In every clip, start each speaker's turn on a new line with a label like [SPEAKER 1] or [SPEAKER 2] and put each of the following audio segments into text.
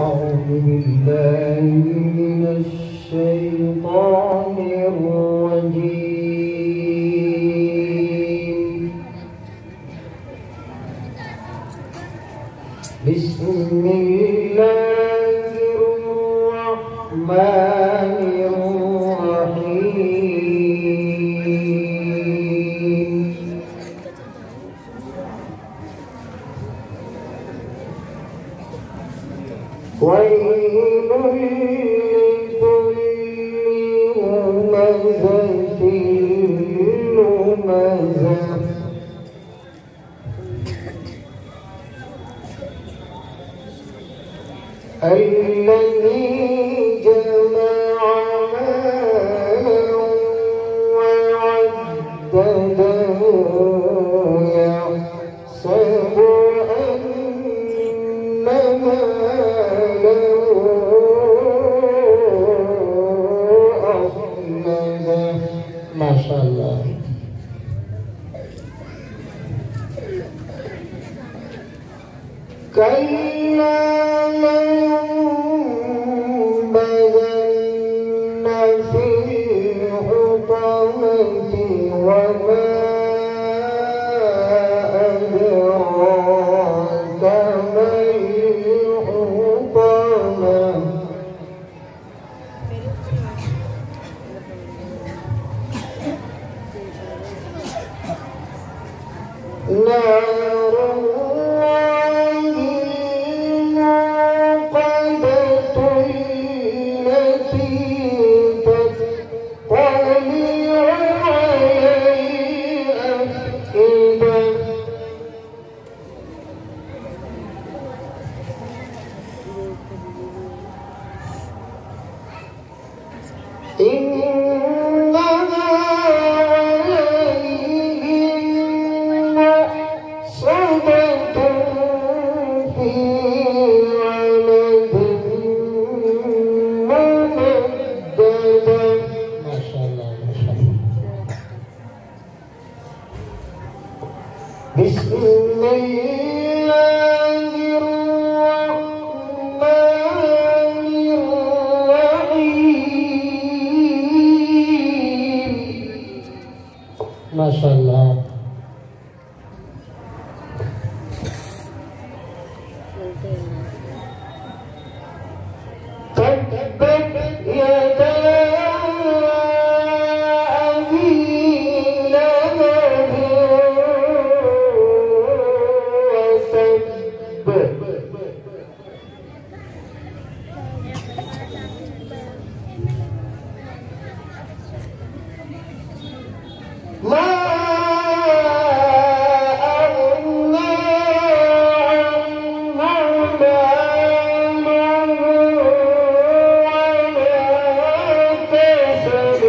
[SPEAKER 1] أعوذ بالله من الشيطان الرجيم. بسم الله الرحمن الرحيم. ويل لكل همزة لمزة الذي جمع مالا وعدده يحسب أن ماله أخلده. ما شاء الله. كلا لينبذن في الحطمة وما أدراك ما الحطمة. نار الله الموقدة التي تطلع على الأفئدة. إنها عليهم مؤصدة في عمد ممددة. ما شاء الله ما شاء الله. بسم الله الرحمن الرحيم. ما شاء الله. تبت يدا أبي لهب وتب. ما أغنى عنه ماله وما كسب.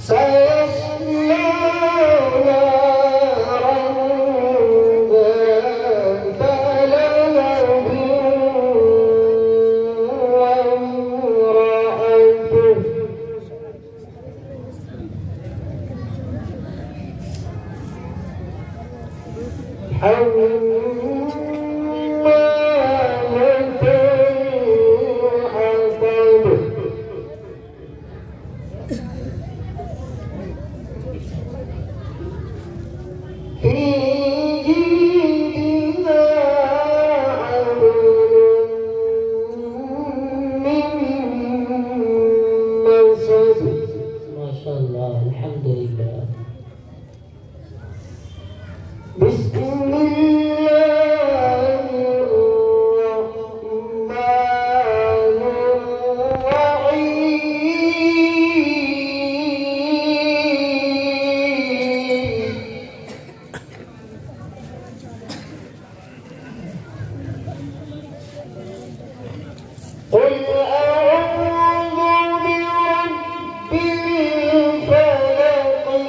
[SPEAKER 1] سيصلى نارا ذات لهب وامرأته حمالة الحطب في جيدها حبل من مسد. ما شاء الله. الحمد لله. بسم الله الرحمن الرحيم. قل أعوذ برب الفلق من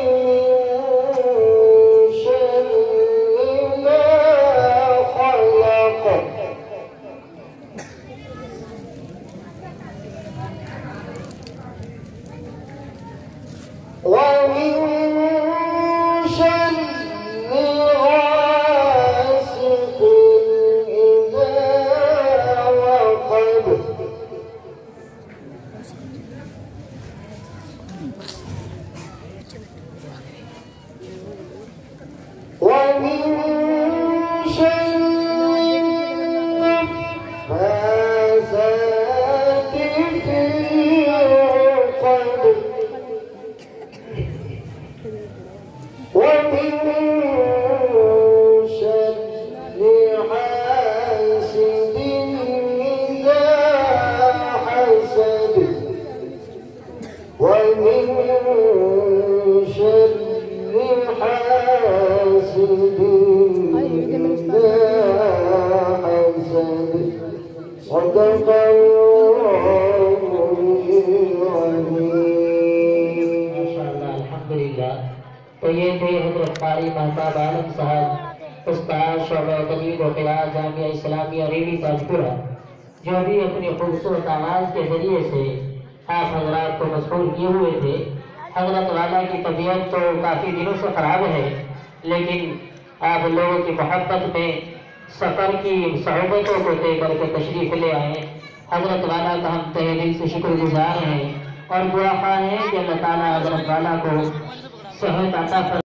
[SPEAKER 2] تو یہ تھے حضرت قاری محتاب عالم صاحب استاد شعبہ تجوید و قراءت جامعہ اسلامیہ ریڑھی تاجپورہ، جو بھی اپنی خوبصورت آواز کے ذریعے سے آپ حضرات کو مسحور کیے ہوئے تھے۔ حضرت والا کی طبیعت تو کافی دنوں سے خراب ہے، لیکن آپ لوگوں کی محبت میں سفر کی صعوبتوں کو طے کر کے تشریف لے آئے۔ حضرت والا کا ہم تہہ دل سے شکر گزار ہیں اور دعا خواہ ہیں کہ اللہ تعالیٰ حضرت والا کو صحت عطا فرمائے۔